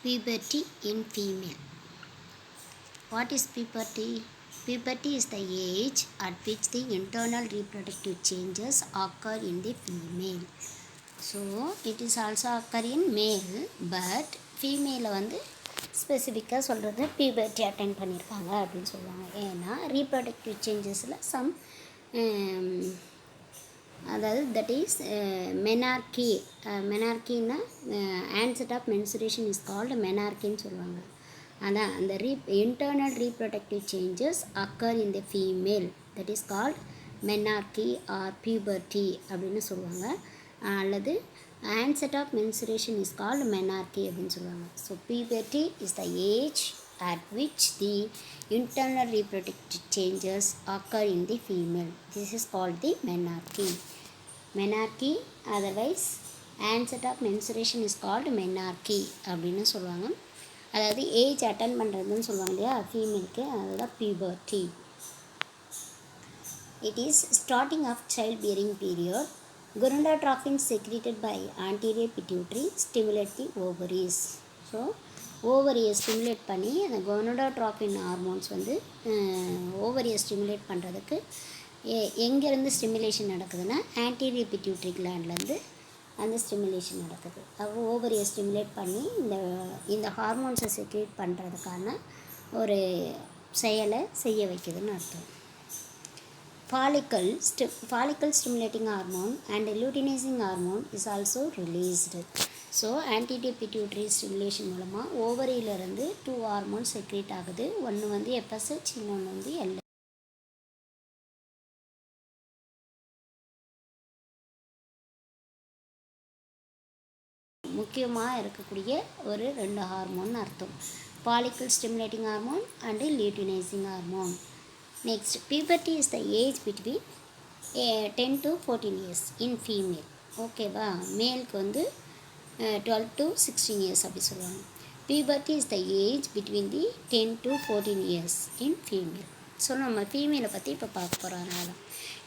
Puberty in female. What is puberty? Puberty is the age at which the internal reproductive changes occur in the female. So it is also occur in male, but female வந்து ஸ்பெசிஃபிக்காக சொல்கிறது puberty attain பண்ணியிருக்காங்க அப்படின்னு சொல்லுவாங்க. ஏன்னா reproductive சேஞ்சஸில் some அதாவது that is மெனார்கின்னா onset of menstruation is called மெனார்கின்னு சொல்லுவாங்க. அதான் அந்த internal reproductive changes occur in the female, that is called menarche or puberty அப்படின்னு சொல்லுவாங்க. அல்லது onset of menstruation is called menarche அப்படின்னு சொல்லுவாங்க. So puberty is the age at which the internal reproductive changes occur in the female. This is called the menarche. Menarche, otherwise onset of menstruation is called menarche அப்படின்னு சொல்லுவாங்க. அதாவது age attend பண்ணுறதுன்னு சொல்லுவாங்க இல்லையா ஃபீமேலுக்கு, அதுதான் puberty. It is starting of childbearing period. Gonadotropin secreted by anterior pituitary stimulate the ovaries. So ஓவரியை stimulate பண்ணி அந்த கோனடோட்ரோபின் ஹார்மோன்ஸ் வந்து ஓவரியை ஸ்டிமுலேட் பண்ணுறதுக்கு எங்கேருந்து ஸ்டிமுலேஷன் நடக்குதுன்னா ஆன்டீரியர் பிட்யூட்டரி கிளாண்ட்லேருந்து அந்த ஸ்டிமுலேஷன் நடக்குது. அப்போ ஓவரியை ஸ்டிமுலேட் பண்ணி இந்த ஹார்மோன்ஸை செக்ரேட் பண்ணுறதுக்கான ஒரு செயலை செய்ய வைக்குதுன்னு அர்த்தம். Follicle stimulating hormone and luteinizing hormone is also released. So anterior pituitary stimulation மூலமாக ஓவரியிலேருந்து 2 ஹார்மோன்ஸ் செக்ரேட் ஆகுது. ஒன்று வந்து எஃப்எஸ்ஹெச், இன்னொன்று வந்து எல்ஹெச். முக்கியமாக இருக்கக்கூடிய ஒரு 2 ஹார்மோன் அர்த்தம். Follicle stimulating hormone and luteinising hormone. Next, puberty is the age between 10 to 14 years in female. ஓகேவா? மேலுக்கு வந்து 12 to 16 years அப்படி சொல்லுவாங்க. puberty is the age between the 10 to 14 years in female. So நம்ம ஃபீமேலை பற்றி இப்போ பார்க்க போகிறோம். அதனால்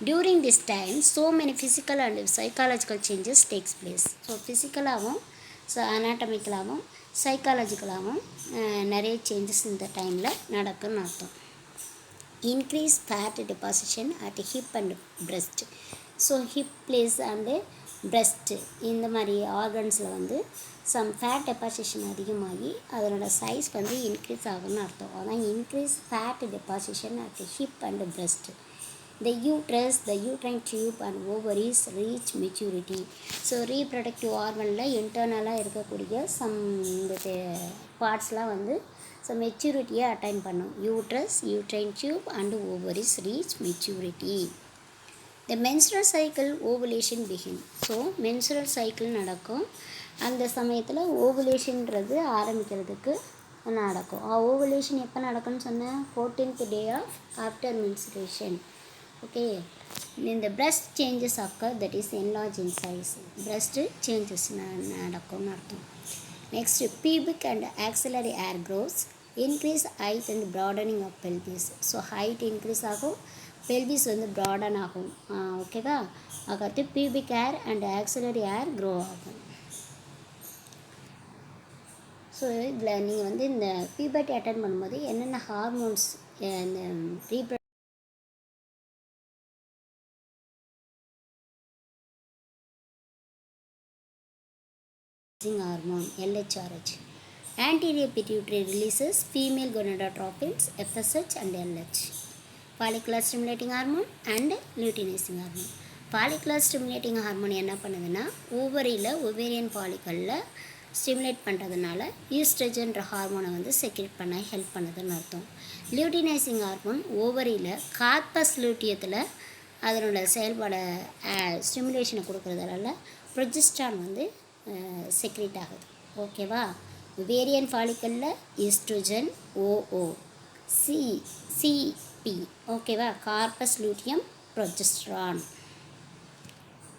during this time so many physical and psychological changes takes place. So ஃபிசிக்கலாகவும் அனாட்டமிக்கலாகவும் சைக்காலஜிக்கலாகவும் நிறைய சேஞ்சஸ் இந்த டைமில் நடக்குன்னு அர்த்தம். Increase fat deposition at hip and breast. So hip place and breast இந்த மாதிரி ஆர்கன்ஸில் வந்து சம் ஃபேட் டெபாசிஷன் அதிகமாகி அதனோட சைஸ் வந்து இன்க்ரீஸ் ஆகும்னு அர்த்தம். அதான் increase fat deposition at hip and breast. The uterus, the uterine tube and ovaries reach maturity. So reproductive ஆர்கனில் இன்டர்னலாக இருக்கக்கூடிய சம் இந்த பார்ட்ஸ்லாம் வந்து ஸோ மெச்சூரிட்டியை அட்டைன் பண்ணும். Uterus, uterine tube and ovaries reach maturity. The menstrual cycle ovulation begin. So menstrual cycle நடக்கும். அந்த சமயத்தில் ஓவுலேஷன்றது ஆரம்பிக்கிறதுக்கு நடக்கும். ஓவுலேஷன் எப்போ நடக்கும்னு சொன்னேன்? 14th day of after menstruation. Okay. இந்த breast changes occur, that is enlarge in size. breast changes நடக்கும்னு அர்த்தம். Next, pubic and axillary hair grows, increase height and broadening of pelvis. So height increase ஆகும், pelvis வந்து broaden ஆகும். ஓகேவா? அதுக்கடுத்து pubic hair and axillary hair grow ஆகும். So இதில் நீங்கள் வந்து இந்த puberty அட்டன் பண்ணும்போது என்னென்ன ஹார்மோன்ஸ் இந்த hormone LHRH. Anterior pituitary releases female gonadotropins FSH and LH. Follicular stimulating hormone and luteinizing hormone. Follicular stimulating hormone என்ன பண்ணுதுன்னா ஓவரியில் ஓவேரியன் ஃபாலிக்கலில் ஸ்டிமுலேட் பண்ணுறதுனால ஈஸ்ட்ரஜன்ற ஹார்மோனை வந்து செக்ரேட் பண்ண ஹெல்ப் பண்ணுதுன்னு அர்த்தம். லியூட்டினைசிங் ஹார்மோன் ஓவரியில் கார்பஸ் லூட்டியத்தில் அதனோட செயல்பாடை ஸ்டிமுலேஷனை கொடுக்குறதுனால ப்ரொஜெஸ்ட்ரான் வந்து செக்ரேட் ஆகுது. ஓகேவா? ஓவேரியன் ஃபாலிக்கலில் ஈஸ்ட்ரோஜன் ஓஓ சிபி. ஓகேவா? Corpus luteum progesterone.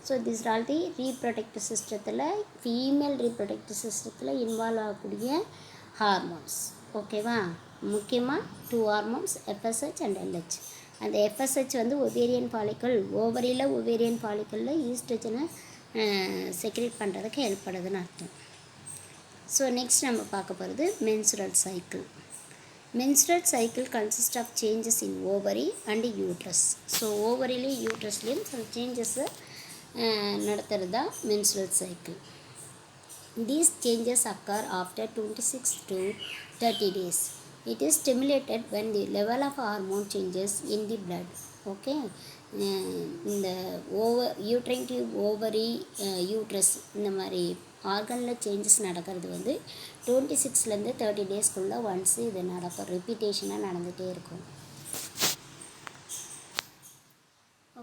So this all the reproductive சிஸ்டத்தில் ஃபீமேல் ரீப்ரொடக்டிவ் சிஸ்டத்தில் இன்வால்வ் ஆகக்கூடிய ஹார்மோன்ஸ். ஓகேவா? முக்கியமாக 2 ஹார்மோன்ஸ் எஃப்எஸ்ஹெச் அண்ட் எல்ஹெச். அந்த எஃப்எஸ்ஹெச் வந்து ஒவேரியன் ஃபாலிக்கல் ஓவரியில் ஒவேரியன் ஃபாலிக்கலில் ஈஸ்ட்ரோஜனை செக்ரேட் பண்ணுறதுக்கு ஹெல்ப் பண்ணுதுன்னு அர்த்தம். ஸோ நெக்ஸ்ட் நம்ம பார்க்க போகிறது menstrual cycle. Menstrual cycle consists of changes in ovary and uterus. So ஓவரிலையும் யூட்ரஸ்லேயும் சில சேஞ்சஸை நடத்துகிறது தான் menstrual cycle. These changes occur after 26 to 30 days. It is stimulated when the level of hormone changes in the blood. Okay, இந்த uterine tube ovary uterus இந்த மாதிரி ஆர்கனில் changes நடக்கிறது வந்து 26லேருந்து 30 டேஸ்க்குள்ளே ஒன்ஸு இது நடக்கும், ரிப்பீட்டேஷனாக நடந்துகிட்டே இருக்கும்.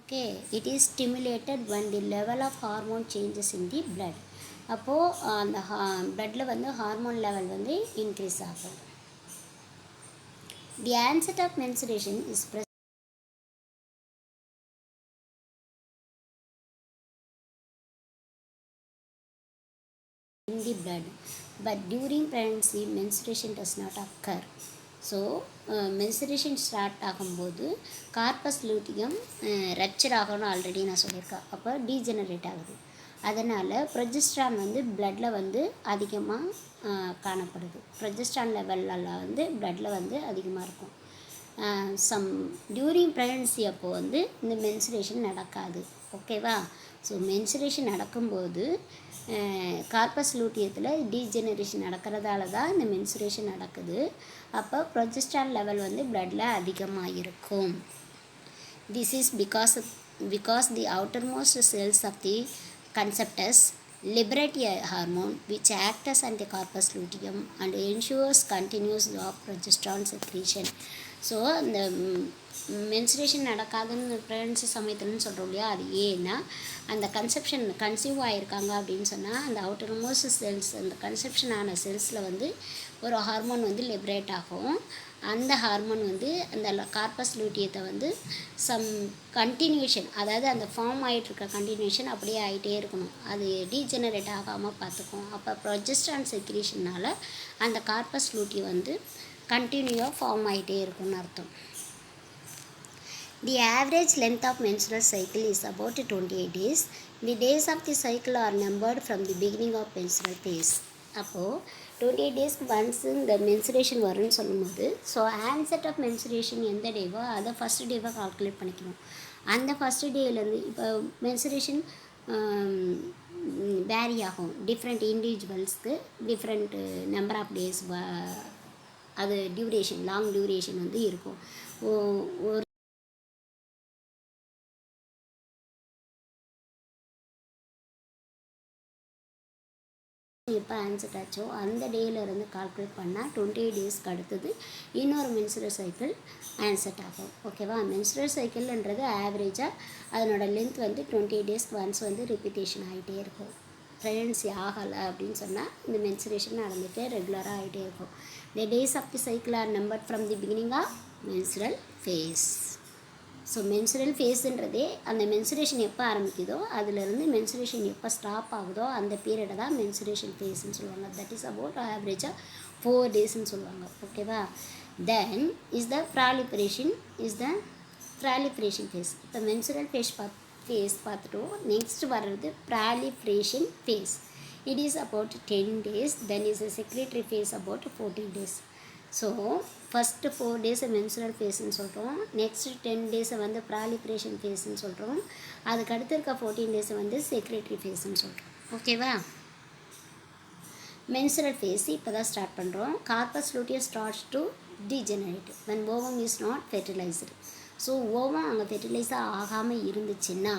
Okay, it is stimulated when the level of hormone changes in the blood. அப்போது அந்த பிளட்டில் வந்து ஹார்மோன் லெவல் வந்து இன்க்ரீஸ் ஆகும். The onset of menstruation is in the blood, but during pregnancy menstruation does not occur. So mensuration start ஆகும்போது corpus luteum rupture ஆகணும்னு already நான் சொல்லியிருக்கேன். அப்போ டீஜெனரேட் ஆகுது. அதனால் ப்ரொஜெஸ்ட்ரான் வந்து பிளட்டில் வந்து அதிகமாக காணப்படுது. ப்ரொஜெஸ்ட்ரான் லெவலில் வந்து பிளட்டில் வந்து அதிகமாக இருக்கும். டியூரிங் ப்ரெக்னன்சி அப்போது வந்து இந்த மென்சுரேஷன் நடக்காது. ஓகேவா? ஸோ மென்சுரேஷன் நடக்கும்போது கார்பஸ் லூட்டியத்தில் டீஜெனரேஷன் நடக்கிறதால தான் இந்த மென்சுரேஷன் நடக்குது. அப்போ ப்ரொஜெஸ்ட்ரான் லெவல் வந்து பிளட்டில் அதிகமாக இருக்கும். This is because the outermost cells of the conceptus liberate a hormone which acts as anti-corpus luteum and ensures continuous of progesterone secretion. So அந்த மென்சுரேஷன் நடக்காதுன்னு ப்ரெக்னன்சி சமயத்துலன்னு சொல்கிறோம் இல்லையா, அது ஏன்னா அந்த கன்சீவ் ஆகிருக்காங்க அப்படின்னு சொன்னால் அந்த அவுட்டர் மோஸ்ட் செல்ஸ், அந்த கன்செப்ஷன் ஆன செல்ஸில் வந்து ஒரு ஹார்மோன் வந்து லிபரேட் ஆகும். அந்த ஹார்மோன் வந்து அந்த கார்பஸ் லூட்டியத்தை வந்து கண்டினியூஷன், அதாவது அந்த ஃபார்ம் ஆகிட்டுருக்க கண்டினியூஷன் அப்படியே ஆகிட்டே இருக்கணும், அது டீஜெனரேட் ஆகாமல் பார்த்துக்கும். அப்போ ப்ரொஜெஸ்ட்ரான் செக்ரீஷனால் அந்த கார்பஸ் லூட்டியம் வந்து கண்டினியூவாக ஃபார்ம் ஆகிட்டே இருக்கும்னு அர்த்தம். The average length of menstrual cycle is about 28 days. The days of the cycle are numbered from the beginning of menstrual phase. அப்போது 28 டேஸ்க்கு ஒன்ஸ் இந்த மென்சுரேஷன் வரும்னு சொல்லும்போது, ஸோ ஆன்செட் ஆஃப் மென்சுரேஷன் எந்த டேவோ அதை ஃபஸ்ட்டு டேவாக கால்குலேட் பண்ணிக்கணும். அந்த ஃபஸ்ட்டு டேலேருந்து இப்போ மென்சுரேஷன் வேரி ஆகும். டிஃப்ரெண்ட் இண்டிவிஜுவல்ஸ்க்கு டிஃப்ரெண்ட் நம்பர் ஆஃப் டேஸ் அது டியூரேஷன், லாங் டியூரேஷன் வந்து இருக்கும். ஒரு எப்போ ஆன்செட் ஆச்சோ அந்த டேயிலேருந்து கால்குலேட் பண்ணால் 28 டேஸ்க்கு அடுத்தது இன்னொரு மென்சுரல் சைக்கிள் ஆன்செட் ஆகும். ஓகேவா? மென்சுரல் சைக்கிள்ன்றது ஆவரேஜாக அதனோட லென்த் வந்து 28 டேஸ்க்கு ஒன்ஸ் வந்து ரிப்பீட்டேஷன் ஆகிட்டே இருக்கும். ப்ரெக்னன்சி ஆகலை அப்படின்னு சொன்னால் இந்த மென்சுரேஷன் நடந்துகிட்டே ரெகுலராக ஆகிட்டே இருக்கும். The days of the cycle are numbered from the beginning of menstrual phase. So menstrual ஃபேஸுன்றதே அந்த மென்சுரேஷன் எப்போ ஆரம்பிக்குதோ அதுலேருந்து மென்சுரேஷன் எப்போ ஸ்டாப் ஆகுதோ அந்த பீரியடை தான் மென்சுரேஷன் ஃபேஸ்ன்னு சொல்லுவாங்க. தட் இஸ் அபவுட் ஆவரேஜாக 4 டேஸ்ன்னு சொல்லுவாங்க. ஓகேவா? Then the proliferation phase. இப்போ மென்சுரல் ஃபேஸ் பார்த்துட்டோம். நெக்ஸ்ட் வர்றது proliferation phase. It is about 10 days. Then is a secretory phase about 14 days. So first 4 days menstrual ஃபேஸ்ன்னு சொல்கிறோம். நெக்ஸ்ட்டு 10 days வந்து ப்ராலிஃபரேஷன் ஃபேஸ்ன்னு சொல்கிறோம். அதுக்கு அடுத்து இருக்க 14 days வந்து செக்ரேட்டரி ஃபேஸ்ன்னு சொல்கிறோம். ஓகேவா? மென்சுரல் ஃபேஸ் இப்போ தான் ஸ்டார்ட் பண்ணுறோம். Corpus luteum starts to degenerate when ovum is not fertilized. So ovum அங்கே ஃபெர்டிலைஸாக ஆகாமல் இருந்துச்சுன்னா,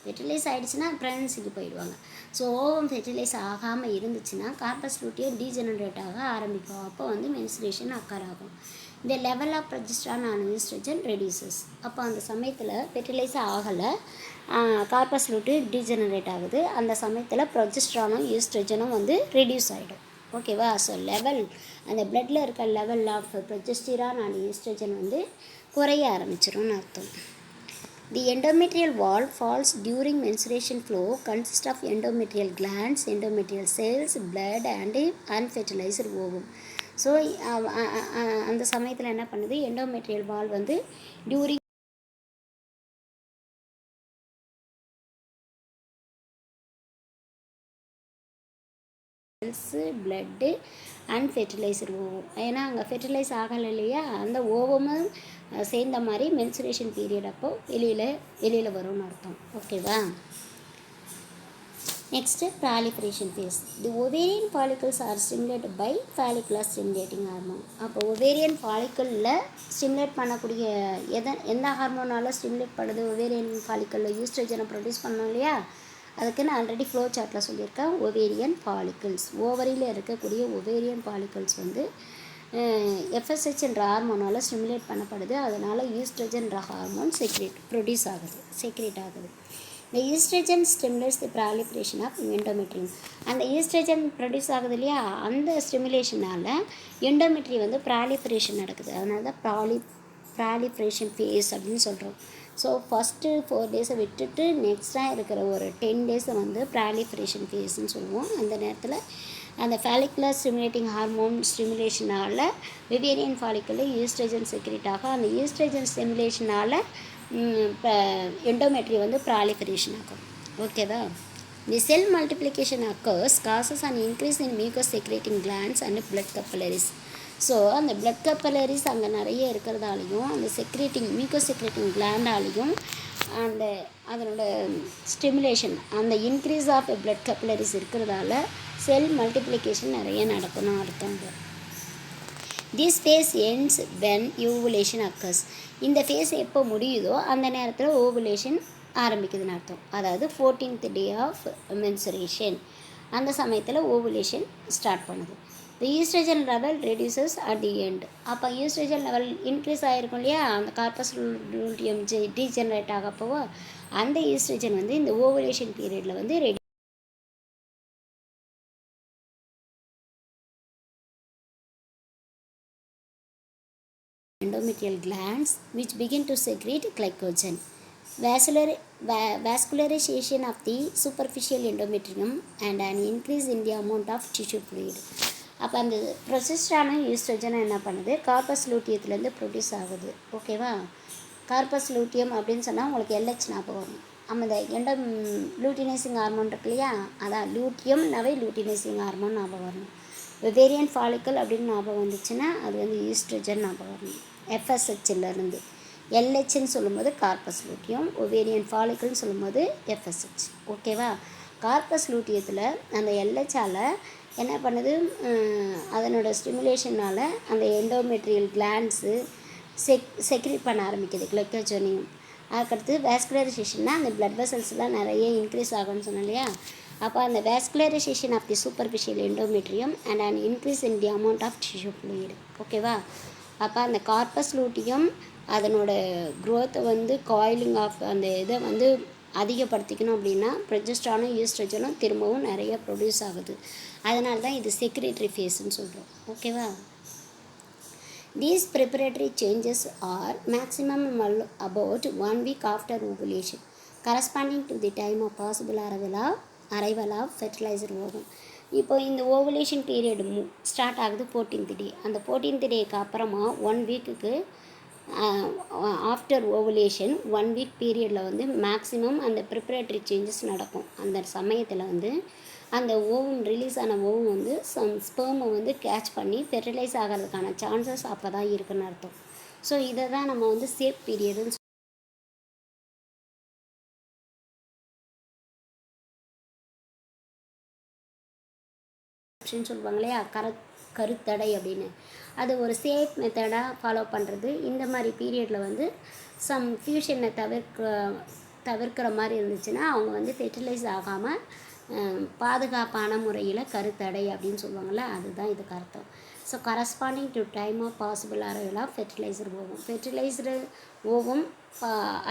ஃபெர்டிலைஸ் ஆகிடுச்சுன்னா ப்ரெக்னன்சிக்கு போயிடுவாங்க. ஸோ ஓவம் ஃபெர்டிலைஸ் ஆகாமல் இருந்துச்சுன்னா கார்பஸ் லூட்டியம் டீஜெனரேட் ஆக ஆரம்பிக்கும். அப்போ வந்து மென்சுரேஷன் அக்கர் ஆகும். இந்த level of progesterone and oestrogen reduces. அப்போ அந்த சமயத்தில் ஃபெர்டிலைஸ் ஆகலை, கார்பஸ் லூட்டியம் டீஜெனரேட் ஆகுது. அந்த சமயத்தில் ப்ரொஜெஸ்ட்ரானும் ஈஸ்ட்ரோஜனும் வந்து ரெடியூஸ் ஆகிடும். ஓகேவா? ஸோ லெவல், அந்த பிளட்டில் இருக்க level of progesterone and oestrogen வந்து குறைய ஆரம்பிச்சிரும்னு அர்த்தம். The endometrial wall falls during menstruation flow consists of endometrial glands, endometrial cells, blood and unfertilized ovum. So அந்த சமயத்தில் என்ன பண்ணுது, எண்டோமெட்ரியல் வால் வந்து during cells, blood and fertiliser ovum. ஏன்னா அங்கே ஃபெர்டிலைஸ் ஆகலை இல்லையா, அந்த ஓவமும் சேர்ந்த மாதிரி மென்சுரேஷன் பீரியட் அப்போ வெளியில் வரும்னு அர்த்தம். ஓகேவா? Next proliferation phase. The ovarian follicles are stimulated by follicular stimulating hormone. அப்போ ஒவேரியன் ஃபாலிக்கலில் ஸ்டிமுலேட் பண்ணக்கூடிய எந்த ஹார்மோனால் ஸ்டிமுலேட் பண்ணுது? ஒவேரியன் ஃபாலிக்கலில் ஈஸ்ட்ரோஜனை ப்ரொடியூஸ் பண்ணோம் இல்லையா, அதுக்கு நான் ஆல்ரெடி ஃப்ளோ சார்ட்டில் சொல்லியிருக்கேன். ஒவேரியன் ஃபாலிக்கல்ஸ், ஓவரியில் இருக்கக்கூடிய ஒவேரியன் ஃபாலிக்கல்ஸ் வந்து எஃப்எஸ்ஹெச்ன்ற ஹார்மோனால் ஸ்டிமுலேட் பண்ணப்படுது. அதனால் ஈஸ்ட்ரோஜன்ற ஹார்மோன் ப்ரொடியூஸ் ஆகுது, செக்ரேட் ஆகுது. இந்த estrogen stimulates the proliferation of endometrium. அந்த ஈஸ்ட்ரோஜன் ப்ரொடியூஸ் ஆகுது இல்லையா, அந்த ஸ்டிமுலேஷனால் எண்டோமெட்ரி வந்து ப்ராலிஃபரேஷன் நடக்குது. அதனால தான் ப்ராலிஃபரேஷன் ஃபேஸ் அப்படின்னு சொல்கிறோம். ஸோ ஃபஸ்ட்டு 4 டேஸை விட்டுட்டு நெக்ஸ்ட்டாக இருக்கிற ஒரு 10 டேஸை வந்து ப்ராலிஃபரேஷன் ஃபேஸ்ன்னு சொல்லுவோம். அந்த நேரத்தில் அந்த ஃபாலிகுலர் ஸ்டிமுலேட்டிங் ஹார்மோன் ஸ்டிமுலேஷனால் ஒவேரியன் ஃபாலிக்கலில் ஈஸ்ட்ரோஜன் செக்ரேட் ஆகும். அந்த ஈஸ்ட்ரோஜன் ஸ்டிமுலேஷனால் இப்போ எண்டோமெட்ரி வந்து ப்ராலிஃபரேஷன் ஆகும். ஓகேவா? The cell multiplication occurs causes and increase in mucus secreting glands and blood capillaries. So அந்த பிளட் கப்பலரிஸ் அங்கே நிறைய இருக்கிறதாலையும் அந்த மியூக்கஸ் செக்ரேட்டிங் கிளாண்டாலையும் அதனோட ஸ்டிமுலேஷன், அந்த இன்க்ரீஸ் ஆஃப் பிளட் கப்பலரிஸ் இருக்கிறதால செல் மல்டிப்ளிகேஷன் நிறைய நடக்கணும் அர்த்தம். This phase ends when ovulation occurs. இந்த ஃபேஸ் எப்போ முடியுதோ அந்த நேரத்தில் ஓவுலேஷன் ஆரம்பிக்குதுன்னு அர்த்தம். அதாவது 14th டே ஆஃப் மென்சுரேஷன், அந்த சமயத்தில் ஓவுலேஷன் ஸ்டார்ட் பண்ணுது. The estrogen level reduces at the end. அப்போ ஈஸ்ட்ரோஜன் லெவல் இன்க்ரீஸ் ஆகிருக்கும் இல்லையா, அந்த கார்பஸ் லூட்டியம் டீஜெனரேட் ஆகப்போவோ அந்த ஈஸ்ட்ரோஜன் வந்து இந்த ஓவுலேஷன் பீரியடில் வந்து endometrial glands which begin to secrete glycogen. Vascularization of the superficial endometrium and an increase in the amount of tissue fluid. அப்போ அந்த ப்ரொஜெஸ்டரான ஈஸ்ட்ரோஜனை என்ன பண்ணுது, கார்பஸ் லூட்டியத்துலேருந்து ப்ரொடியூஸ் ஆகுது. ஓகேவா? கார்பஸ் லூட்டியம் அப்படின்னு சொன்னால் உங்களுக்கு LH ஞாபகம் வரும். அந்த லூட்டினைசிங் ஹார்மோன் இருக்கு இல்லையா, அதான் லூட்டியம்னாவே லூட்டினைசிங் ஹார்மோன் ஞாபகம் வரணும். ஒவேரியன் ஃபாலிக்கல் அப்படின்னு ஞாபகம் வந்துச்சுன்னா அது வந்து ஈஸ்ட்ரோஜன் ஞாபகம் வரணும். FSHலேருந்து LHன்னு சொல்லும்போது கார்பஸ் லூட்டியம், ஒவேரியன் ஃபாலிக்கல்னு சொல்லும்போது FSH. ஓகேவா? கார்பஸ் லூட்டியத்தில் அந்த LHஆல் என்ன பண்ணுது, அதனோட ஸ்டிமுலேஷனால் அந்த எண்டோமெட்ரியல் கிளாண்ட்ஸு செக்ரேட் பண்ண ஆரம்பிக்குது கிளைக்கோஜனையும். அதுக்கடுத்து வேஸ்குலரைசேஷன்னா அந்த பிளட் வெசல்ஸ்லாம் நிறைய இன்க்ரீஸ் ஆகும்னு சொன்னோம் இல்லையா, அப்போ அந்த vascularisation of the superficial endometrium and an increase in the amount of tissue fluid. ஓகேவா? அப்போ அந்த கார்பஸ் லூட்டியம் அதனோட க்ரோத்தை வந்து காயிலிங் ஆஃப் அந்த இதை வந்து அதிகப்படுத்திக்கணும் அப்படின்னா ப்ரொஜெஸ்டரானும் ஈஸ்ட்ரோஜனும் திரும்பவும் நிறைய ப்ரொடியூஸ் ஆகுது. அதனால தான் இது செக்ரேட்டரி ஃபேஸ்ன்னு சொல்கிறோம். ஓகேவா? These preparatory changes are maximum about 1 week after ovulation corresponding to the time of possible arrival of fertilizer ovum. இப்போ இந்த ஓவுலேஷன் பீரியட் ஸ்டார்ட் ஆகுது 14th டே. அந்த 14th டேக்கு அப்புறமா 1 வீக்குக்கு ஆஃப்டர் ஓவுலேஷன் 1 week பீரியடில் வந்து மேக்ஸிமம் அந்த ப்ரிப்பரேட்டரி சேஞ்சஸ் நடக்கும். அந்த சமயத்தில் வந்து அந்த ஓவம் ரிலீஸ் ஆன ஓவம் வந்து ஸ்பெர்மை வந்து கேட்ச் பண்ணி ஃபெர்டிலைஸ் ஆகிறதுக்கான சான்சஸ் அப்போ தான் இருக்குன்னு அர்த்தம். ஸோ இதை தான் நம்ம வந்து சேஃப் பீரியடுன்னு சொல்லுவாங்க இல்லையா, கருத்தடை அப்படின்னு. அது ஒரு சேஃப் மெத்தடாக ஃபாலோ பண்ணுறது. இந்த மாதிரி பீரியடில் வந்து சம் ஃபியூஷனை தவிர்க்கிற மாதிரி இருந்துச்சுன்னா அவங்க வந்து ஃபெர்டிலைஸ் ஆகாமல் பாதுகாப்பான முறையில் கருத்தடை அப்படின்னு சொல்லுவாங்கள்ல, அதுதான் இதுக்கு அர்த்தம். So corresponding to time of possible arrival of fertilizer ovum. Fertilizer ovum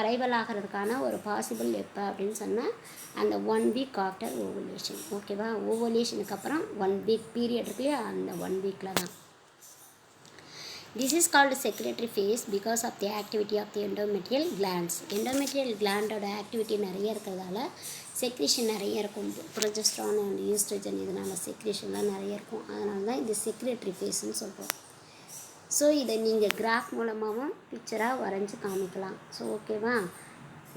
arrival ஆகிறதுக்கான ஒரு பாசிபிள் எப்போ அப்படின்னு சொன்னால் அந்த 1 week ஆஃப்டர் ஓவுலேஷன். ஓகேவா? ஓவுலேஷனுக்கு அப்புறம் 1 week பீரியட் இருக்கு இல்லையா, அந்த 1 weekல தான். This is called secretory phase because of the activity of the endometrial glands. Endometrial கிளாண்டோட ஆக்டிவிட்டி நிறைய இருக்கிறதால செக்ரேஷன் நிறைய இருக்கும். ப்ரொஜெஸ்டரான் அண்ட் ஈஸ்ட்ரோஜன் இதனால் செக்ரேஷன்லாம் நிறைய இருக்கும். அதனால தான் இது செக்ரேட்டரி ஃபேஸ்ன்னு சொல்கிறோம். ஸோ இதை நீங்கள் கிராஃப் மூலமாகவும் பிக்சராக வரைஞ்சி காமிக்கலாம். ஸோ ஓகேவா?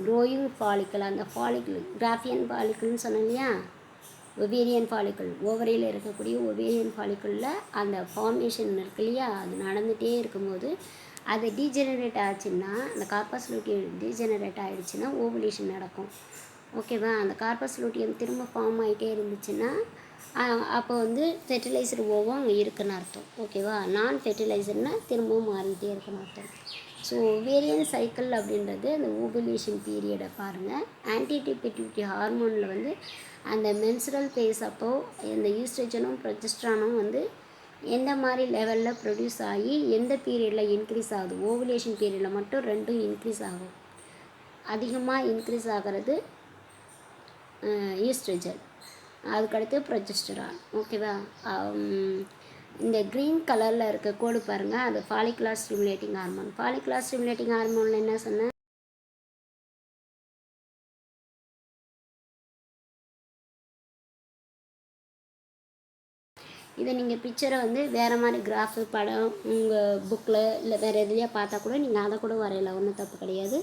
க்ரோயிங் ஃபாலிக்கல், அந்த ஃபாலிக்கல் கிராஃபியன் ஃபாலிக்கல்னு சொன்னோம் இல்லையா, ஒவேரியன் ஃபாலிக்கல், ஓவரியில் இருக்கக்கூடிய ஒவேரியன் ஃபாலிக்கலில் அந்த ஃபார்மேஷன் இருக்கு இல்லையா, அது நடந்துகிட்டே இருக்கும்போது அது டீஜெனரேட் ஆச்சுன்னா, அந்த கார்பஸ் லூட்டியம் டீஜெனரேட் ஆகிடுச்சுன்னா ஓவுலேஷன் நடக்கும். ஓகேவா? அந்த கார்பஸ் லூட்டியம் திரும்ப ஃபார்ம் ஆகிட்டே இருந்துச்சுன்னா அப்போ வந்து ஃபெர்டிலைசர் ஓவும் அங்கே இருக்குன்னு அர்த்தம். ஓகேவா? நான் ஃபெர்டிலைசர்னால் திரும்பவும் மாறிட்டே இருக்குன்னு அர்த்தம். ஸோ ஒவேரியன் சைக்கிள் அப்படின்றது அந்த ஓவுலேஷன் பீரியடை பாருங்கள். ஆன்டிடிபிட்யூட்டி ஹார்மோனில் வந்து அந்த மென்சுரல் ஃபேஸ் அப்போது இந்த ஈஸ்ட்ரஜனும் ப்ரொஜெஸ்ட்ரானும் வந்து எந்த மாதிரி லெவலில் ப்ரொடியூஸ் ஆகி எந்த பீரியடில் இன்க்ரீஸ் ஆகுது. ஓவுலேஷன் பீரியடில் மட்டும் ரெண்டும் இன்க்ரீஸ் ஆகும். அதிகமாக இன்க்ரீஸ் ஆகிறது ஈஸ்ட்ரஜன், அதுக்கடுத்து ப்ரொஜெஸ்டரான். ஓகேவா? இந்த க்ரீன் கலரில் இருக்க கோடு பாருங்கள், அது follicular stimulating hormone. Follicular stimulating ஹார்மோனில் என்ன சொன்னேன், இதை நீங்கள் பிக்சரை வந்து வேறு மாதிரி கிராஃபு படம் உங்கள் புக்கில் இல்லை வேறு எதுலையா பார்த்தா கூட நீங்கள் அதை கூட வரையலாம், ஒன்றும் தப்பு கிடையாது.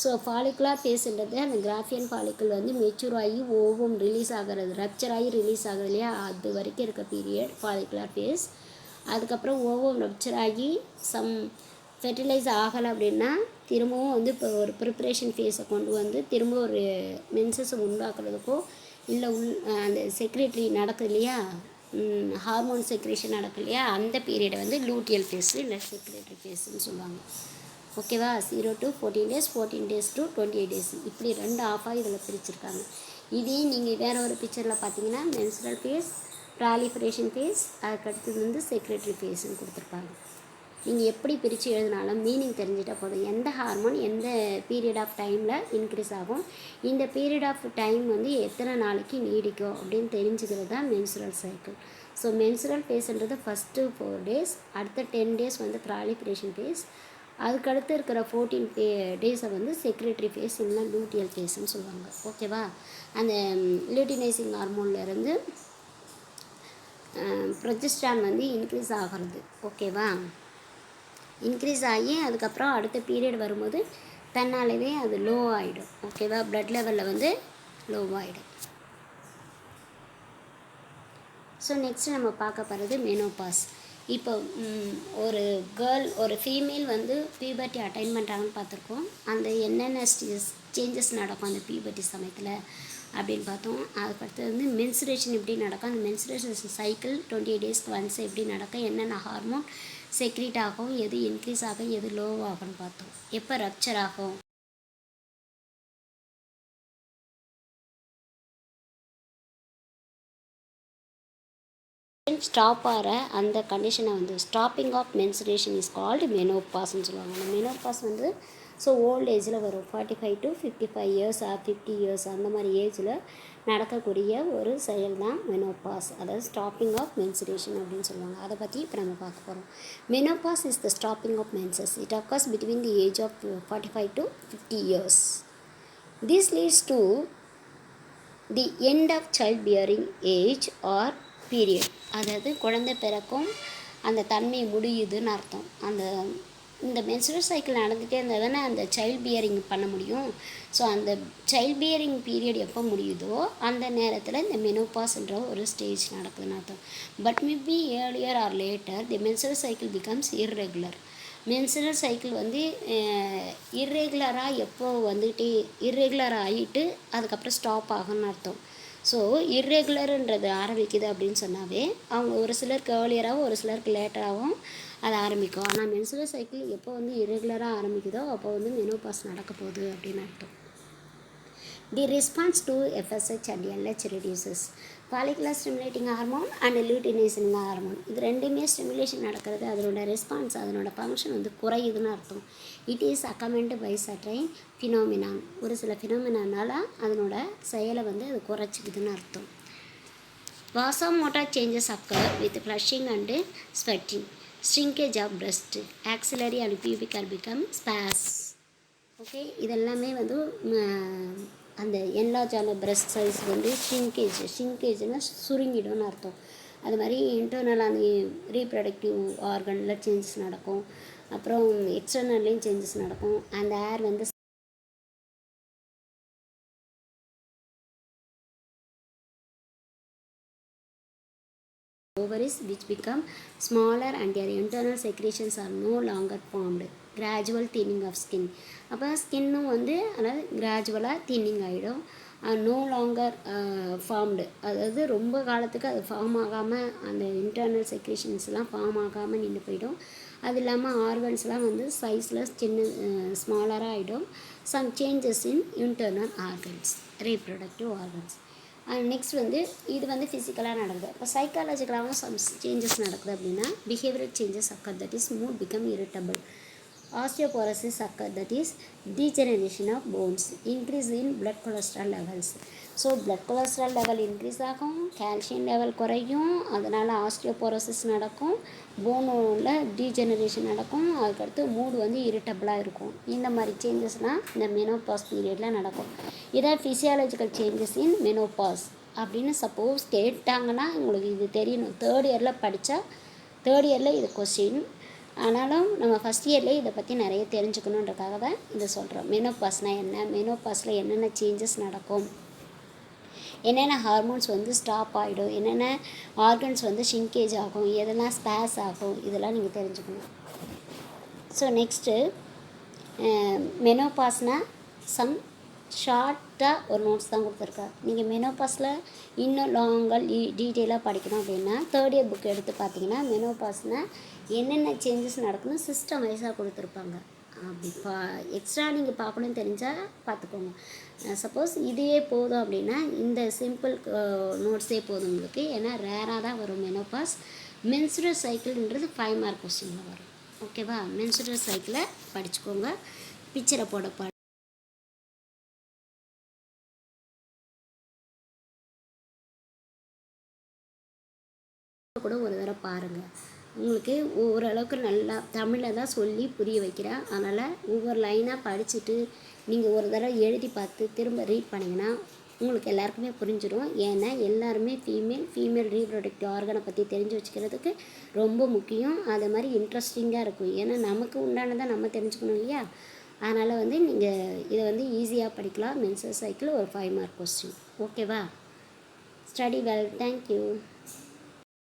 ஸோ ஃபாலிகுலர் ஃபேஸ்ன்றது அந்த கிராஃபியன் ஃபாலிக்கல் வந்து மெச்சூர் ஆகி ஓவும் ரிலீஸ் ஆகிறது, ரப்சர் ஆகி ரிலீஸ் ஆகுது இல்லையா, அது வரைக்கும் இருக்க பீரியட் ஃபாலிகுலர் ஃபேஸ். அதுக்கப்புறம் ஓவும் ரப்சர் ஆகி சம் ஃபெர்டிலைஸ் ஆகலை அப்படின்னா திரும்பவும் வந்து இப்போ ஒரு ப்ரிப்ரேஷன் ஃபேஸை கொண்டு வந்து திரும்ப ஒரு மென்சஸை உண்டாக்குறதுக்கோ இல்லை அந்த செக்ரேட்டரி நடக்குது இல்லையா, ஹார்மோன் செக்ரேஷன் நடக்கும் இல்லையா, அந்த பீரியடை வந்து லூட்டியல் ஃபேஸு இல்லை செக்ரேட்டரி ஃபேஸுன்னு சொல்லுவாங்க. ஓகேவா? 0 to 14 days, 14 days to 28 days, இப்படி 2 ஆஃபாக இதில் பிரிச்சுருக்காங்க. இதே நீங்கள் வேறு ஒரு பிக்சரில் பார்த்தீங்கன்னா மென்சுரல் ஃபேஸ், ப்ராலிஃபரேஷன் ஃபேஸ், அதுக்கடுத்தது வந்து செக்ரேட்டரி ஃபேஸ்ன்னு கொடுத்துருப்பாங்க. நீங்கள் எப்படி பிரித்து எழுதினாலும் மீனிங் தெரிஞ்சிட்டால் போதும். எந்த ஹார்மோன் எந்த பீரியட் ஆஃப் டைமில் இன்க்ரீஸ் ஆகும், இந்த பீரியட் ஆஃப் டைம் வந்து எத்தனை நாளைக்கு நீடிக்கும் அப்படின்னு தெரிஞ்சுக்கிறது தான் மென்சுரல் சைக்கிள். ஸோ மென்சுரல் ஃபேஸ்ன்றது ஃபஸ்ட்டு 4 days, அடுத்த 10 days வந்து ப்ராலிஃபரேஷன் ஃபேஸ், அதுக்கடுத்து இருக்கிற 14 டேஸை வந்து செக்ரேட்டரி ஃபேஸ் இல்லைனா லூட்டியல் ஃபேஸ்ன்னு சொல்லுவாங்க. ஓகேவா? அந்த லூட்டினைசிங் ஹார்மோன்லேருந்து ப்ரொஜெஸ்ட்ரான் வந்து இன்க்ரீஸ் ஆகிறது. ஓகேவா? இன்க்ரீஸ் ஆகி அதுக்கப்புறம் அடுத்த பீரியட் வரும்போது தன்னாலவே அது லோ ஆகிடும். ஓகேவா? ப்ளட் லெவலில் வந்து லோ ஆகிடும். ஸோ நெக்ஸ்ட்டு நம்ம பார்க்க போகிறது மெனோபாஸ். இப்போ ஒரு கேர்ள் ஒரு ஃபீமேல் வந்து பியூபர்ட்டி அட்டைன் பண்ணுறாங்கன்னு பார்த்துருக்கோம். அந்த என்னென்ன சேஞ்சஸ் நடக்கும் அந்த பியூபர்ட்டி சமயத்தில் அப்படின்னு பார்த்தோம். அதுக்கடுத்து வந்து மென்சுரேஷன் எப்படி நடக்கும், அந்த மென்சுரேஷன் சைக்கிள் 28 daysக்கு ஒன்ஸ் எப்படி நடக்கும், என்னென்ன ஹார்மோன் செக்ரீட் ஆகும், எது இன்க்ரீஸ் ஆகும், எது லோ ஆகும்னு பார்த்தோம். எப்போ ரப்சர் ஆகும், ஸ்டாப் ஆகிற அந்த கண்டிஷனை வந்து stopping of menstruation is called மெனோபாஸ்ன்னு சொல்லுவாங்க. அந்த மெனோபாஸ் வந்து ஸோ ஓல்டு ஏஜில் வரும், 45 to 55 years 50 years அந்த மாதிரி ஏஜில் நடக்கக்கூடிய ஒரு செயல் தான் மெனோபாஸ், அதாவது ஸ்டாப்பிங் ஆஃப் மென்சுரேஷன் அப்படின்னு சொல்லுவாங்க. அதை பற்றி இப்போ நம்ம பார்க்க போகிறோம். Menopause is the stopping of menses. It occurs between the age of 45 to 50 years. This leads to the end of childbearing age or period, அதாவது குழந்தை பிறக்கும் அந்த தன்மை முடியுதுன்னு அர்த்தம். இந்த மென்சுரல் சைக்கிள் நடந்துகிட்டே இருந்தால் தானே அந்த சைல்ட் பியரிங் பண்ண முடியும். ஸோ அந்த சைல்ட் பியரிங் பீரியட் எப்போ முடியுதோ அந்த நேரத்தில் இந்த மெனோபாஸ்ன்ற ஒரு ஸ்டேஜ் நடக்குதுன்னு அர்த்தம். But maybe earlier R later the menstrual cycle becomes irregular. Menstrual cycle வந்து இர்ரெகுலராக எப்போ வந்துட்டு இர்ரெகுலர் ஆகிட்டு அதுக்கப்புறம் ஸ்டாப் ஆகும்னு அர்த்தம். ஸோ இர்ரெகுலருன்றது ஆரம்பிக்குது அப்படின்னு சொன்னாவே அவங்க ஒரு சிலருக்கு ஏர்லியராகவும் ஒரு சிலருக்கு லேட்டராகவும் அது ஆரம்பிக்கும். ஆனால் மென்சுரல் சைக்கிள் எப்போ வந்து இர்ரெகுலராக ஆரம்பிக்குதோ அப்போ வந்து மெனோபாஸ் நடக்க போகுது அப்படின்னு அர்த்தம். The response to FSH and LH reduces. Follicular stimulating hormone and luteinizing hormone இது ரெண்டுமே ஸ்டிமுலேஷன் நடக்கிறது, அதனோட ரெஸ்பான்ஸ் அதனோட ஃபங்க்ஷன் வந்து குறையுதுன்னு அர்த்தம். It is accompanied by certain phenomenon, ஒரு சில ஃபினோமினானால் அதனோட செயலை வந்து அது குறைச்சிக்குதுன்னு அர்த்தம். Vasomotor changes occur with flushing and sweating, shrinkage of breast, axillary and pubic become sparse. Okay, இதெல்லாமே வந்து அந்த என்லார்ஜ் ஆன பிரஸ்ட் சைஸ் வந்து ஷ்ரிங்கேஜ்னால் சுருங்கிடும்னு அர்த்தம். அது மாதிரி இன்டர்னலான ரீப்ரொடக்டிவ் ஆர்கனில் சேஞ்சஸ் நடக்கும், அப்புறம் எக்ஸ்டர்னல்லையும் சேஞ்சஸ் நடக்கும். அந்த ஏர் வந்து ovaries which become smaller and their internal secretions are no longer formed. Gradual thinning of skin. அப்போ ஸ்கின்னும் வந்து அதாவது கிராஜுவலாக தின்னிங் ஆகிடும். நோ லாங்கர் ஃபார்ம்டு, அதாவது ரொம்ப காலத்துக்கு அது ஃபார்ம் ஆகாமல் அந்த இன்டர்னல் செக்ரேஷன்ஸ்லாம் ஃபார்ம் ஆகாமல் நின்று போயிடும். அது இல்லாமல் ஆர்கன்ஸ்லாம் வந்து சைஸில் சின்ன ஸ்மாலராக ஆகிடும். Some changes in internal organs, reproductive organs. Next வந்து இது வந்து ஃபிசிக்கலாக நடக்குது. இப்போ சைக்காலஜிக்கலாகவும் சம் சேஞ்சஸ் நடக்குது அப்படின்னா behavioural changes occur, that is mood become irritable. Osteoporosis occur, that is degeneration of bones, increase in blood cholesterol levels. So blood cholesterol level increase ஆகும், calcium level குறையும், அதனால் ஆஸ்டியோபோரோசிஸ் நடக்கும், போனோவில் டீஜெனரேஷன் நடக்கும், அதுக்கடுத்து மூடு வந்து இரிட்டபிளாக இருக்கும். இந்த மாதிரி சேஞ்சஸ்னால் இந்த மெனோபாஸ் பீரியடில் நடக்கும். இதான் ஃபிசியாலஜிக்கல் சேஞ்சஸ் இன் மெனோபாஸ் அப்படின்னு சப்போஸ் கேட்டாங்கன்னா உங்களுக்கு இது தெரியணும். தேர்ட் இயரில் இது கொஸ்டின். ஆனாலும் நம்ம ஃபஸ்ட் இயர்லேயே இதை பற்றி நிறைய தெரிஞ்சுக்கணுன்றக்காக தான் இதை சொல்கிறோம். மெனோபாஸ்னால் என்ன, மெனோபாஸில் என்னென்ன சேஞ்சஸ் நடக்கும், என்னென்ன ஹார்மோன்ஸ் வந்து ஸ்டாப் ஆகிடும், என்னென்ன ஆர்கன்ஸ் வந்து ஷிங்கேஜ் ஆகும், எதெல்லாம் ஸ்பேஸ் ஆகும், இதெல்லாம் நீங்கள் தெரிஞ்சுக்கணும். ஸோ நெக்ஸ்ட்டு மெனோபாஸ்னால் சம் ஷார்ட்டாக ஒரு நோட்ஸ் தான் கொடுத்துருக்கா. நீங்கள் மெனோபாஸில் இன்னும் லாங்காக டீட்டெயிலாக படிக்கணும் அப்படின்னா தேர்ட் இயர் புக் எடுத்து பார்த்தீங்கன்னா மெனோபாஸ்னால் என்னென்ன சேஞ்சஸ் நடக்குன்னு சிஸ்டம் வைஸாக கொடுத்துருப்பாங்க. அப்படி எக்ஸ்ட்ரா நீங்கள் பார்க்கணுன்னு தெரிஞ்சால் பார்த்துக்கோங்க. சப்போஸ் இதையே போதும் அப்படின்னா இந்த சிம்பிள் நோட்ஸே போதும் உங்களுக்கு. ஏன்னா ரேராக தான் வரும் மெனோபாஸ். மென்சுரல் சைக்கிள்ன்றது 5 மார்க் கொஸ்டினில் வரும். ஓகேவா? மென்சுரல் சைக்கிளை படிச்சுக்கோங்க. பிக்சரை போட கூட ஒரு தடவை பாருங்கள். உங்களுக்கு ஓரளவுக்கு நல்லா தமிழில் தான் சொல்லி புரிய வைக்கிறேன். அதனால் ஒவ்வொரு லைனாக படிச்சுட்டு நீங்கள் ஒரு தடவை எழுதி பார்த்து திரும்ப ரீட் பண்ணிங்கன்னா உங்களுக்கு எல்லாருக்குமே புரிஞ்சிடும். ஏன்னா எல்லாருமே ஃபீமேல் ரீப்ரொடக்டிவ் ஆர்கனை பற்றி தெரிஞ்சு வச்சுக்கிறதுக்கு ரொம்ப முக்கியம். அது மாதிரி இன்ட்ரெஸ்டிங்காக இருக்கும். ஏன்னா நமக்கு உண்டானதை நம்ம தெரிஞ்சுக்கணும் இல்லையா? அதனால் வந்து நீங்கள் இதை வந்து ஈஸியாக படிக்கலாம். மென்சுரல் சைக்கிள் ஒரு 5 மார்க் கொஸ்டின். ஓகேவா? Study well. தேங்க்யூ.